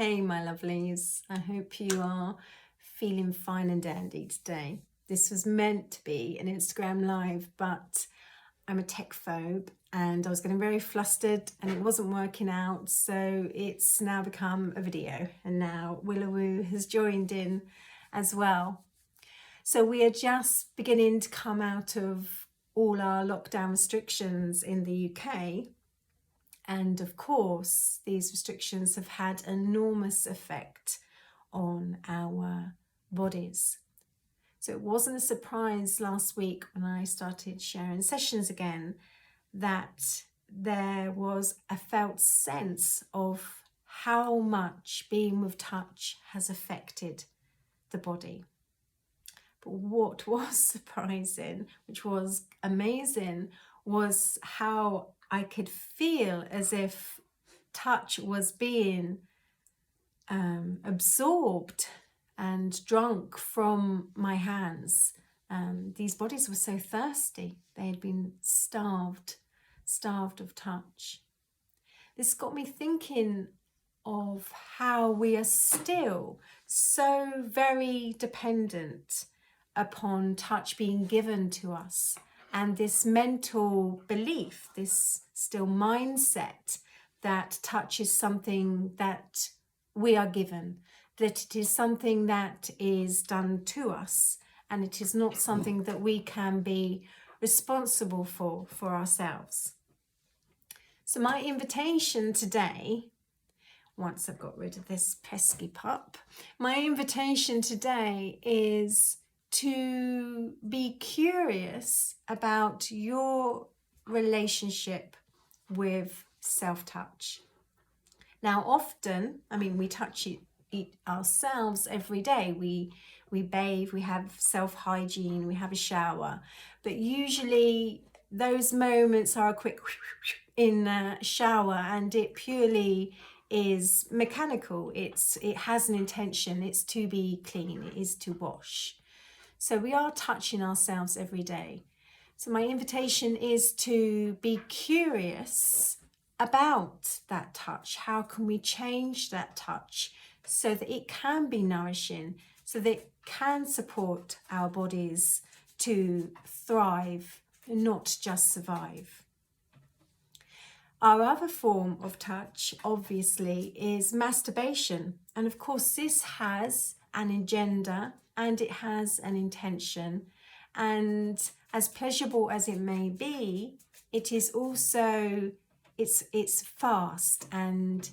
Hey, my lovelies. I hope you are feeling fine and dandy today. This was meant to be an Instagram live, but I'm a tech phobe and I was getting very flustered and it wasn't working out. So it's now become a video, and now Willowoo has joined in as well. So we are just beginning to come out of all our lockdown restrictions in the UK. And of course, these restrictions have had enormous effect on our bodies. So it wasn't a surprise last week when I started sharing sessions again that there was a felt sense of how much being with touch has affected the body. But what was surprising, which was amazing, was how I could feel as if touch was being absorbed and drunk from my hands. These bodies were so thirsty. They had been starved of touch. This got me thinking of how we are still so very dependent upon touch being given to us, and this mental belief, this still mindset that touch is something that we are given, that it is something that is done to us, and it is not something that we can be responsible for ourselves. So my invitation today, once I've got rid of this pesky pup, my invitation today is to be curious about your relationship with self-touch. Now, often, we touch it ourselves every day. We bathe, we have self-hygiene, we have a shower, but usually those moments are a quick in the shower, and it purely is mechanical. It has an intention. It's to be clean. It is to wash. So we are touching ourselves every day. So my invitation is to be curious about that touch. How can we change that touch so that it can be nourishing, so that it can support our bodies to thrive, not just survive? Our other form of touch, obviously, is masturbation. And of course, this has an agenda and it has an intention. And as pleasurable as it may be, it is also, it's fast. And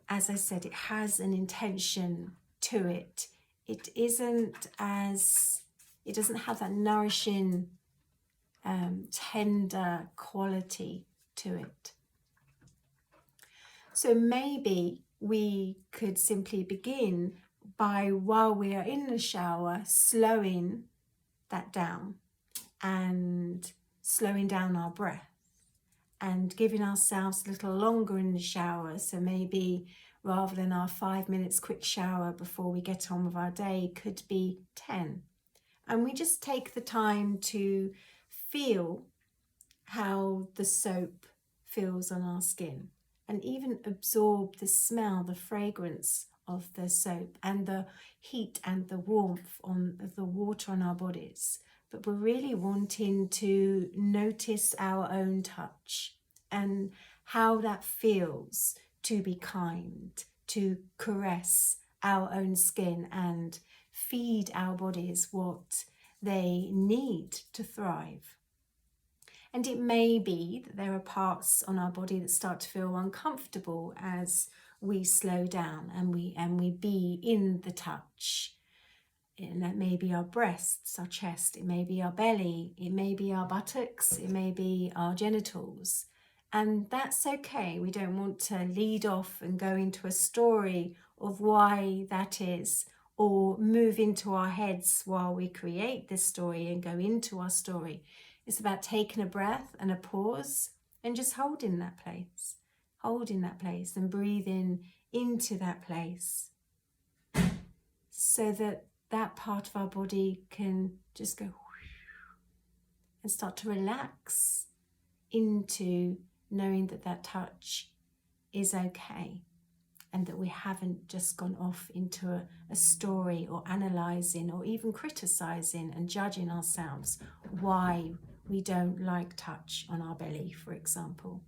as I said, it has an intention to it. It doesn't have that nourishing, tender quality to it. So maybe we could simply begin by, while we are in the shower, slowing that down and slowing down our breath and giving ourselves a little longer in the shower. So maybe rather than our 5 minutes quick shower before we get on with our day, could be 10. And we just take the time to feel how the soap feels on our skin, and even absorb the smell, the fragrance of the soap, and the heat and the warmth of the water on our bodies. But we're really wanting to notice our own touch and how that feels to be kind, to caress our own skin and feed our bodies what they need to thrive. And it may be that there are parts on our body that start to feel uncomfortable as we slow down and we be in the touch. And that may be our breasts, our chest, it may be our belly, it may be our buttocks, it may be our genitals. And that's okay. We don't want to lead off and go into a story of why that is, or move into our heads while we create this story and go into our story. It's about taking a breath and a pause and just holding that place and breathing into that place, so that that part of our body can just go and start to relax into knowing that that touch is okay. and that we haven't just gone off into a story or analysing or even criticising and judging ourselves why we don't like touch on our belly, for example.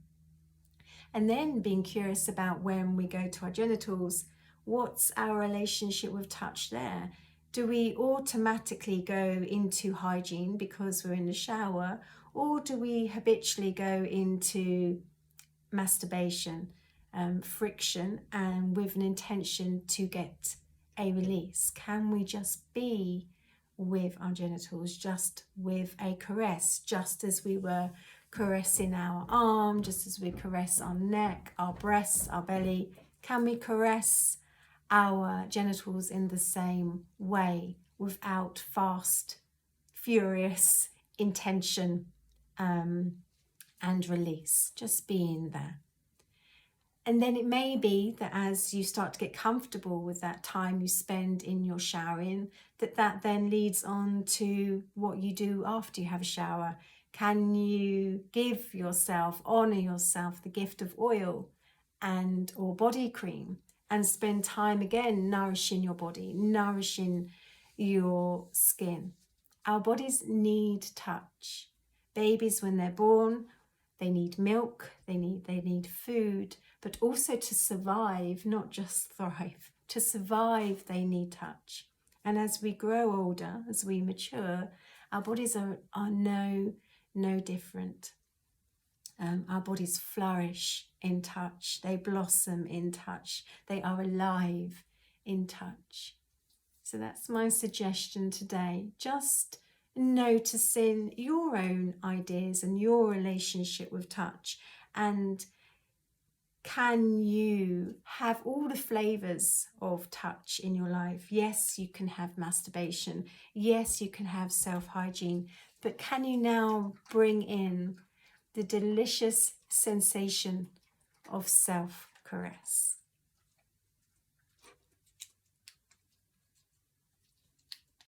And then being curious about when we go to our genitals, what's our relationship with touch there? Do we automatically go into hygiene because we're in the shower, or do we habitually go into masturbation, friction, and with an intention to get a release? Can we just be with our genitals, just with a caress, just as we were caressing our arm, just as we caress our neck, our breasts, our belly? Can we caress our genitals in the same way without fast, furious intention and release, just being there? And then it may be that as you start to get comfortable with that time you spend in your showering, that then leads on to what you do after you have a shower. Can you give yourself, honour yourself, the gift of oil and or body cream, and spend time again nourishing your body, nourishing your skin? Our bodies need touch. Babies, when they're born, they need milk, they need food, but also to survive, not just thrive. To survive, they need touch. And as we grow older, as we mature, our bodies are no different. Our bodies flourish in touch. They blossom in touch. They are alive in touch. So that's my suggestion today. Just noticing your own ideas and your relationship with touch, and can you have all the flavors of touch in your life? Yes, you can have masturbation. Yes, you can have self-hygiene, but can you now bring in the delicious sensation of self-caress?